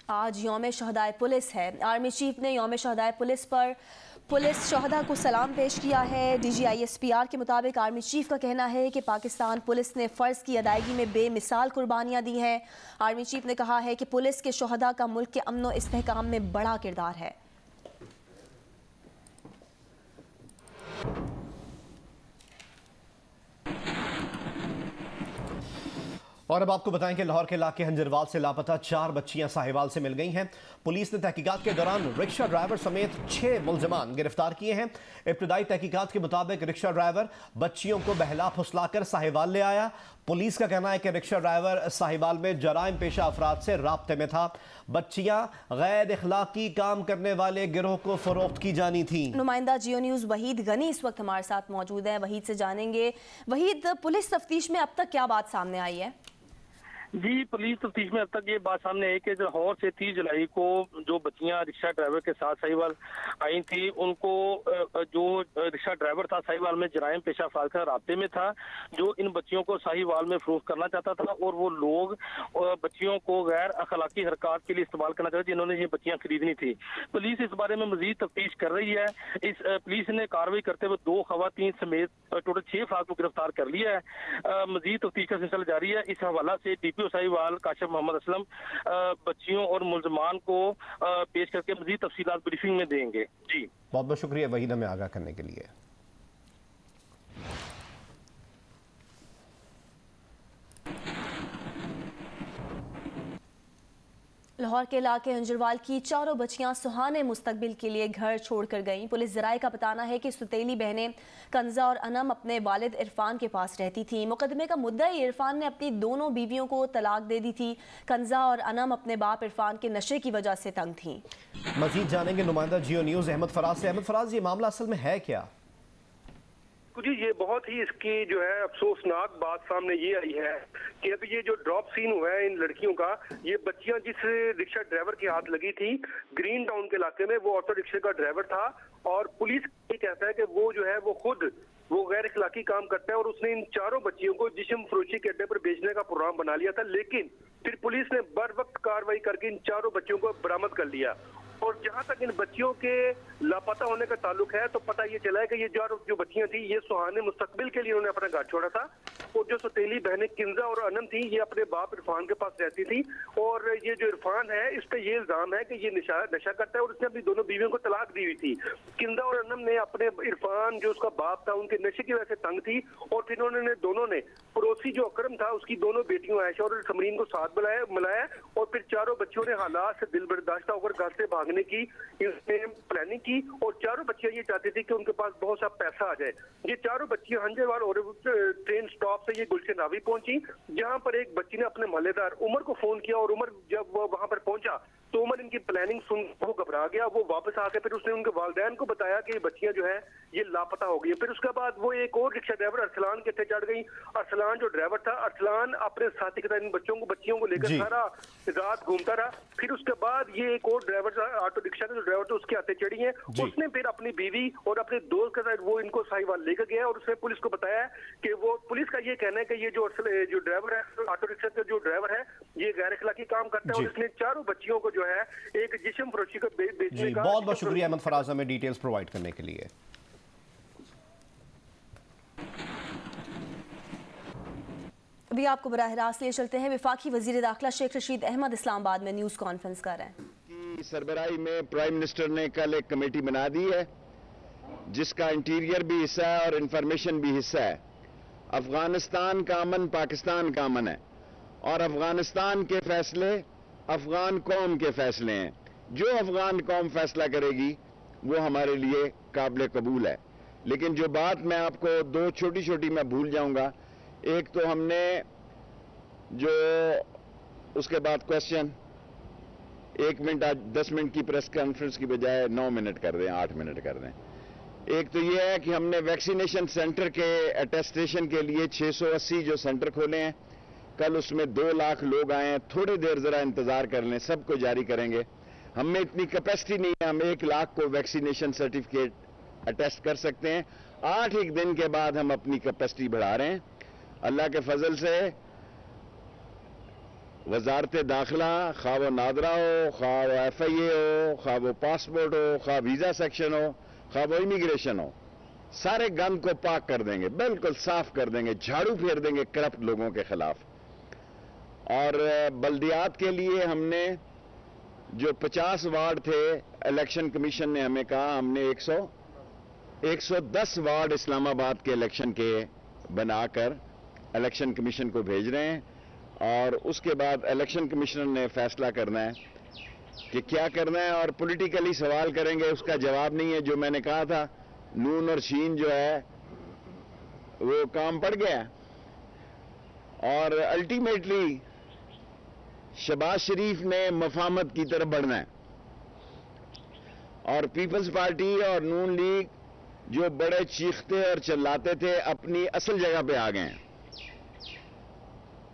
आज यौम शहदाए पुलिस है। आर्मी चीफ ने यौम शहदाए पुलिस पर पुलिस शहदा को सलाम पेश किया है। DGISPR के मुताबिक आर्मी चीफ का कहना है कि पाकिस्तान पुलिस ने फ़र्ज़ की अदायगी में बेमिसाल कुर्बानियाँ दी हैं। आर्मी चीफ ने कहा है कि पुलिस के शहदा का मुल्क के अमन व इस्तेहकाम में बड़ा किरदार है। और अब आपको बताएं कि लाहौर के इलाके हंजरवाल से लापता 4 बच्चियां साहिवाल से मिल गई हैं। पुलिस ने तहकीकात के दौरान रिक्शा ड्राइवर समेत 6 मुलजमान गिरफ्तार किए हैं। इब्तदाई तहकीकात के मुताबिक रिक्शा ड्राइवर बच्चियों को बहला फुसलाकर साहिवाल ले आया। पुलिस का कहना है कि रिक्शा ड्राइवर साहिवाल में जराइम पेशा अफराद से राब्ते में था। बच्चियां गैर इखलाकी काम करने वाले गिरोह को फरोख्त की जानी थी। नुमाइंदा जियो न्यूज़ वहीद गनी इस वक्त हमारे साथ मौजूद है। वहीद से जानेंगे, वहीद, पुलिस तफ्तीश में अब तक क्या बात सामने आई है? जी, पुलिस तफ्तीश में अब तक ये बात सामने आई कि लाहौर से 30 जुलाई को जो बच्चियां रिक्शा ड्राइवर के साथ साहिवाल आई थी, उनको जो रिक्शा ड्राइवर था साहिवाल में जराइम पेशा अफराद का राब्ते में था, जो इन बच्चियों को साहिवाल में फरोख्त करना चाहता था और वो लोग बच्चियों को गैर अखलाकी हरकत के लिए इस्तेमाल करना चाहते जिन्होंने ये बच्चियां खरीदनी थी। पुलिस इस बारे में मजीद तफ्तीश कर रही है। पुलिस ने कार्रवाई करते हुए 2 खवातीन समेत टोटल 6 अफराद को गिरफ्तार कर लिया है। मजीद तफ्तीश का सिलसिला जारी है। इस हवाला से DPO साहिवाल काशिफ मोहम्मद असलम बच्चियों और मुलजमान को पेश करके मजीद तफसीलात ब्रीफिंग में देंगे। जी, बहुत बहुत शुक्रिया वहीद हमें आगाह करने के लिए। लाहौर के इलाके हंजरवाल की 4 बच्चियां सुहाने मुस्तकबिल के लिए घर छोड़कर गईं। पुलिस ज़राए का बताना है कि सुतीली बहनें कंजा और अनम अपने वालिद इरफान के पास रहती थीं। मुकदमे का मुद्दई इरफान ने अपनी दोनों बीवियों को तलाक दे दी थी। कंजा और अनम अपने बाप इरफान के नशे की वजह से तंग थीं। मजीद जानेंगे नुमाइंदा जियो न्यूज़ अहमद फराज से। अहमद फराज, ये मामला असल में है क्या? जी, ये बहुत ही इसकी जो है अफसोसनाक बात सामने ये आई है कि अभी ये जो ड्रॉप सीन हुआ है इन लड़कियों का, ये बच्चियां जिस रिक्शा ड्राइवर के हाथ लगी थी ग्रीन टाउन के इलाके में, वो ऑटो रिक्शे का ड्राइवर था और पुलिस ये कहता है कि वो जो है वो गैर इखलाकी काम करता है और उसने इन 4 बच्चियों को जिस्म फरोशी के अड्डे पर बेचने का प्रोग्राम बना लिया था। लेकिन फिर पुलिस ने बर वक्त कार्रवाई करके इन 4 बच्चियों को बरामद कर लिया। और जहां तक इन बच्चियों के लापता होने का ताल्लुक है, तो पता ये चला है कि ये जो बच्चियां थी, ये सुहाने मुस्तकबिल के लिए उन्होंने अपना घर छोड़ा था। और जो सतीली बहनें किंजा और अनम थी, ये अपने बाप इरफान के पास रहती थी। और ये जो इरफान है, इस पे ये इल्जाम है कि ये नशा करता है और उसने अपनी दोनों बीवियों को तलाक दी हुई थी। किंजा और अनम ने अपने इरफान जो उसका बाप था, उनके नशे की वजह से तंग थी और फिर उन्होंने दोनों ने पड़ोसी जो अकरम था, उसकी दोनों बेटियों आयशा और समरीन को साथ मिलाया और फिर 4 बच्चों ने हालात से दिल बर्दाश्ता होकर घर से भागने की प्लानिंग की। और 4 बच्चियां ये चाहती थी कि उनके पास बहुत सा पैसा आ जाए। ये 4 बच्चियां हंजरवाल और ट्रेन स्टॉप से ये गुलशन रावी पहुंची, जहां पर एक बच्ची ने अपने मोहल्लेदार उमर को फोन किया और उमर जब वो वहां पर पहुंचा तो उमर इनकी प्लानिंग सुन वो घबरा गया। वो वापस आके फिर उसने उनके वालिदैन को बताया कि ये बच्चियां जो है ये लापता हो गई। फिर उसके बाद वो एक और रिक्शा ड्राइवर अरसलान के थे चढ़ गई। अरसलान जो ड्राइवर था, अरसलान अपने साथी के साथ इन बच्चियों को लेकर सारा रात घूमता रहा। फिर उसके बाद ये एक और ड्राइवर था, ऑटो रिक्शा का जो ड्राइवर था, उसके हाथे चढ़ी है। उसने फिर अपनी बीवी और अपने दोस्त के साथ वो इनको साहिवाल लेकर गया और उसने पुलिस को बताया कि वो, पुलिस का ये कहना है कि ये जो ड्राइवर है, ऑटो रिक्शा का जो ड्राइवर है, ये गैर इखलाकी काम करता है और इसने 4 बच्चियों को जो है एक जिस्म फरोशी को बेचने का। बहुत बहुत शुक्रिया अहमद फराज हमें डिटेल्स प्रोवाइड करने के लिए। अभी आपको बराह रास्त लिए चलते हैं। वफाकी वजीर दाखिला शेख रशीद अहमद इस्लामाबाद में न्यूज़ कॉन्फ्रेंस कर रहे हैं। की सरबराही में प्राइम मिनिस्टर ने कल एक कमेटी बना दी है जिसका इंटीरियर भी हिस्सा है और इंफॉर्मेशन भी हिस्सा है। अफगानिस्तान का अमन पाकिस्तान का अमन है और अफगानिस्तान के फैसले अफगान कौम के फैसले हैं। जो अफगान कौम फैसला करेगी वो हमारे लिए काबिल कबूल है। लेकिन जो बात मैं आपको 2 छोटी मैं भूल जाऊंगा। एक तो हमने जो उसके बाद क्वेश्चन 1 मिनट, आज 10 मिनट की प्रेस कॉन्फ्रेंस की बजाय 9 मिनट कर दें, 8 मिनट कर दें। एक तो ये है कि हमने वैक्सीनेशन सेंटर के अटेस्टेशन के लिए 680 जो सेंटर खोले हैं, कल उसमें 2 लाख लोग आए हैं। थोड़ी देर जरा इंतजार कर लें, सबको जारी करेंगे। हमें इतनी कैपेसिटी नहीं है, हम 1 लाख को वैक्सीनेशन सर्टिफिकेट अटेस्ट कर सकते हैं। 8 एक दिन के बाद हम अपनी कैपेसिटी बढ़ा रहे हैं। अल्लाह के फजल से وزارت داخلہ، خواہ وہ نادرا ہو، خواہ وہ ایف آئی اے ہو، خواہ وہ پاسپورٹ ہو، خواہ ویزا سیکشن ہو، خواہ وہ امیگریشن ہو، سارے گند کو پاک کر دیں گے، بالکل صاف کر دیں گے، جھاڑو پھیر دیں گے کرپٹ لوگوں کے خلاف. اور بلدیات کے لیے ہم نے جو 50 وارڈ تھے، الیکشن کمیشن نے ہمیں کہا ہم نے 110 وارڈ اسلام آباد کے الیکشن کے بنا کر الیکشن کمیشن کو بھیج رہے ہیں. اور اس کے بعد الیکشن کمیشنر نے فیصلہ کرنا ہے کہ کیا کرنا ہے، اور پولیٹیکلی سوال کریں گے. اس کا جواب نہیں ہے. جو میں نے کہا تھا نون اور شین جو ہے وہ کام پڑ گیا، اور الٹیمیٹلی شہباز شریف نے مفاہمت کی طرف بڑھنا ہے، اور پیپلز پارٹی اور نون لیگ جو بڑے چیختے اور چلاتے تھے اپنی اصل جگہ پہ آ گئے ہیں.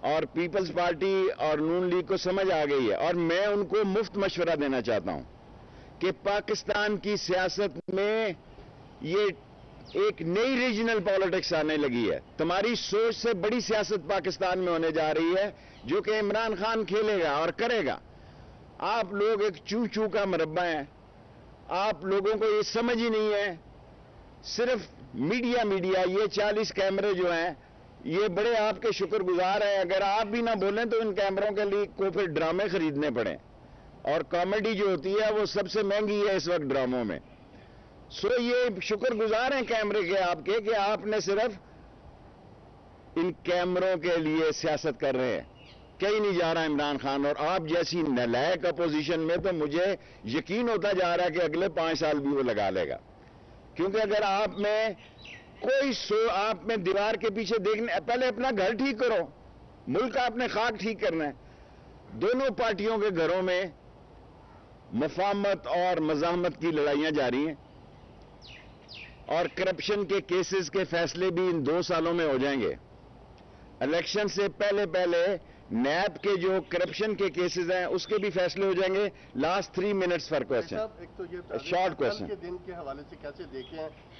اور پیپلز پارٹی اور نون لیگ کو سمجھ آ گئی ہے. اور میں ان کو مفت مشورہ دینا چاہتا ہوں کہ پاکستان کی سیاست میں یہ ایک نئی ریجنل پالیٹکس آنے لگی ہے. تمہاری سوچ سے بڑی سیاست پاکستان میں ہونے جا رہی ہے، جو کہ عمران خان کھیلے گا اور کرے گا. آپ لوگ ایک چو چو کا مربع ہیں. آپ لوگوں کو یہ سمجھ ہی نہیں ہے. صرف میڈیا یہ 40 کیمرے جو ہیں یہ بڑے آپ کے شکر گزار ہیں. اگر آپ بھی نہ بولیں تو ان کیمروں کے لیے کو پھر ڈرامے خریدنے پڑیں، اور کامیڈی جو ہوتی ہے وہ سب سے مہنگی ہے اس وقت ڈراموں میں. سو یہ شکر گزار ہیں کیمرے کے آپ کے کہ آپ نے صرف ان کیمروں کے لیے سیاست کر رہے ہیں. کہیں نہیں جا رہا عمران خان. اور آپ جیسی نالائق اپوزیشن میں تو مجھے یقین ہوتا جا رہا ہے کہ اگلے 5 سال بھی وہ لگا لے گا. کیونکہ اگر آپ میں کوئی آپ میں دیوار کے پیچھے دیکھنے، پہلے اپنا گھر ٹھیک کرو. ملک آپ نے خاک ٹھیک کرنا ہے. دونوں پارٹیوں کے گھروں میں مفاہمت اور مزاحمت کی لڑائیاں جاری ہیں، اور کرپشن کے کیسز کے فیصلے بھی ان 2 سالوں میں ہو جائیں گے. الیکشن سے پہلے نیب کے جو کرپشن کے کیسز ہیں اس کے بھی فیصلے ہو جائیں گے. Last 3 minutes for question. ایک تو یہ شارٹ کوشچن کے دن کے حوالے سے کیسے دیکھیں؟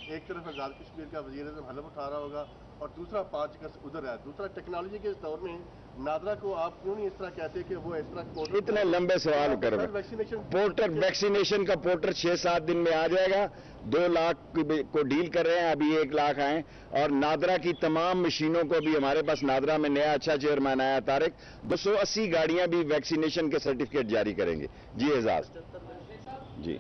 ایک طرف آزاد کشمیر کا وزیر اعظم حلف اٹھا رہا ہوگا اور دوسرا 5 اگست ادھر ہے. دوسرا ٹیکنالوجی کے اس دور میں نادرا کو آپ کیوں نہیں اس طرح کہتے کہ وہ اس طرح اتنے لمبے سوال کر رہے ہیں. ویکسینیشن کا پورٹر 6-7 دن میں آ جائے گا. 2 لاکھ کو ڈیل کر رہے ہیں، ابھی 1 لاکھ آئیں. اور نادرا کی تمام مشینوں کو بھی ہمارے پاس نادرا میں نیا اچھا چیئرمین آیا طارق، 280 گاڑیاں بھی ویکسینیشن کے سرٹیفکیٹ جاری کریں گے. جی اعزاز جی.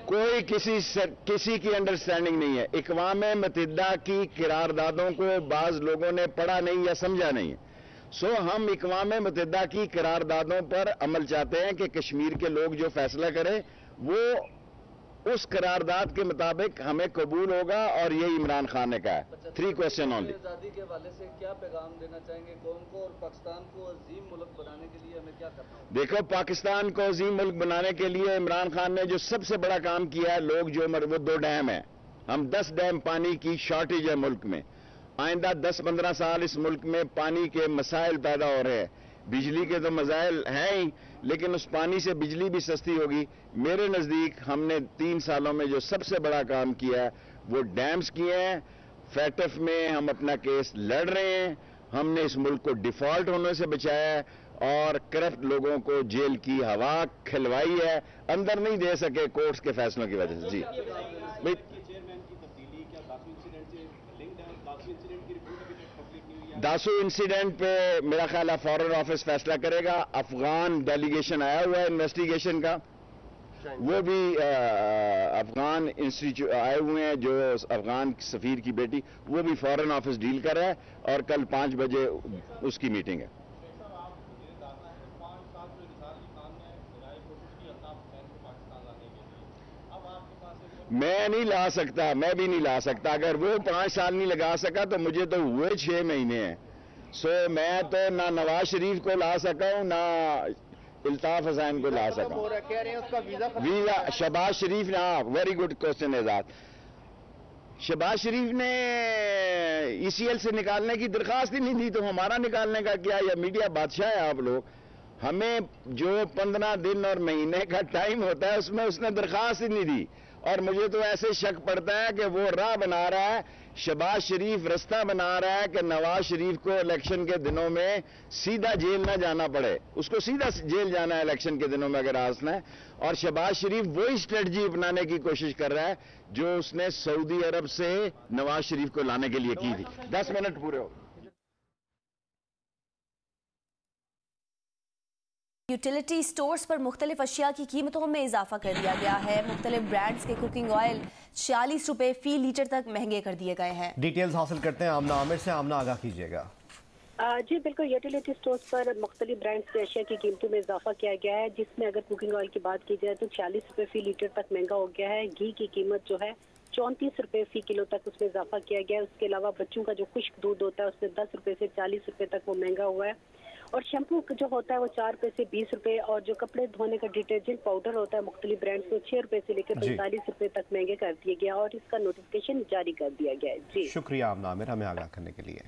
کوئی کسی کی انڈرسٹینڈنگ نہیں ہے. اقوام متحدہ کی قراردادوں کو بعض لوگوں نے پڑھا نہیں یا سمجھا نہیں. سو ہم اقوام متحدہ کی قراردادوں پر عمل چاہتے ہیں کہ کشمیر کے لوگ جو فیصلہ کریں وہ اس قرارداد کے مطابق ہمیں قبول ہوگا، اور یہی عمران خان نے کہا ہے. 3 کوشچن اونلی. آزادی کے حوالے سے کیا پیغام دینا چاہیں گے قوم کو، اور پاکستان کو عظیم ملک بنانے کے لیے ہمیں کیا کرنا ہوگا؟ دیکھو، پاکستان کو عظیم ملک بنانے کے لیے عمران خان نے جو سب سے بڑا کام کیا ہے، لوگ جو وہ 2 ڈیم ہیں. ہم 10 ڈیم پانی کی شارٹیج ہے ملک میں. آئندہ 10-15 سال اس ملک میں پانی کے مسائل پیدا ہو رہے ہیں. بجلی کے تو مسائل ہیں ہی، لیکن اس پانی سے بجلی بھی سستی ہوگی. میرے نزدیک ہم نے 3 سالوں میں جو سب سے بڑا کام کیا ہے وہ ڈیمز کیے ہیں. فیٹف میں ہم اپنا کیس لڑ رہے ہیں. ہم نے اس ملک کو ڈیفالٹ ہونے سے بچایا ہے، اور کرپٹ لوگوں کو جیل کی ہوا کھلوائی ہے. اندر نہیں دے سکے کورٹس کے فیصلوں کی وجہ سے. جی داسو انسیڈنٹ پہ میرا خیال ہے فارن آفس فیصلہ کرے گا. افغان ڈیلیگیشن آیا ہوا ہے انویسٹیگیشن کا، وہ بھی افغان انسٹیٹیوٹ آئے ہوئے ہیں، جو افغان سفیر کی بیٹی، وہ بھی فارن آفس ڈیل کر رہا ہے، اور کل 5 بجے اس کی میٹنگ ہے. میں نہیں لا سکتا، میں بھی نہیں لا سکتا. اگر وہ 5 سال نہیں لگا سکا تو مجھے تو ہوئے 6 مہینے ہیں. سو میں تو نہ نواز شریف کو لا سکا ہوں، نہ الطاف حسین کو لا سکا ہوں. ویزا شہباز شریف نے، ویری گڈ کوشچن اعزاز. شہباز شریف نے ECL سے نکالنے کی درخواست ہی نہیں دی، تو ہمارا نکالنے کا کیا؟ یا میڈیا بادشاہ ہے آپ لوگ. ہمیں جو 15 دن اور مہینے کا ٹائم ہوتا ہے اس میں اس نے درخواست ہی نہیں دی. और मुझे तो ऐसे शक पड़ता है कि वो राह बना रहा है, शहबाज शरीफ रास्ता बना रहा है कि नवाज शरीफ को इलेक्शन के दिनों में सीधा जेल ना जाना पड़े। उसको सीधा जेल जाना है इलेक्शन के दिनों में अगर हासिल है, और शहबाज शरीफ वही स्ट्रेटजी अपनाने की कोशिश कर रहा है जो उसने सऊदी अरब से नवाज शरीफ को लाने के लिए की थी। 10 मिनट पूरे हो। यूटिलिटी स्टोर्स पर मुख्तलिफ अशिया की कीमतों में इजाफा कर दिया गया है। मुख्तलिफ ब्रांड्स के कुकिंग ऑयल 46 रुपए फी लीटर तक महंगे कर दिए गए हैं। डिटेल्स हासिल करते हैं आमना आमिर से। आमना, आगाह कीजिएगा। जी बिल्कुल, यूटिलिटी स्टोर्स पर मुख्तलिफ ब्रांड्स के अशिया की कीमतों में इजाफा किया गया है, जिसमें अगर कुकिंग ऑयल की बात की जाए तो 46 रुपए फी लीटर तक महंगा हो गया है। घी की कीमत जो है 34 रुपए फी किलो तक उसमें इजाफा किया गया है। उसके अलावा बच्चों का जो खुश्क दूध होता है उसमें 10 रुपए से 40 रुपए तक वो महंगा हुआ है। और शैम्पू जो होता है वो 4 रुपए से 20 रुपए, और जो कपड़े धोने का डिटर्जेंट पाउडर होता है मुख्तलिफ ब्रांड्स में 6 रुपए से लेकर 45 रुपए तक महंगे कर दिए गया और इसका नोटिफिकेशन जारी कर दिया गया है। जी शुक्रिया आमना आमिर, हमें आगाह करने के लिए।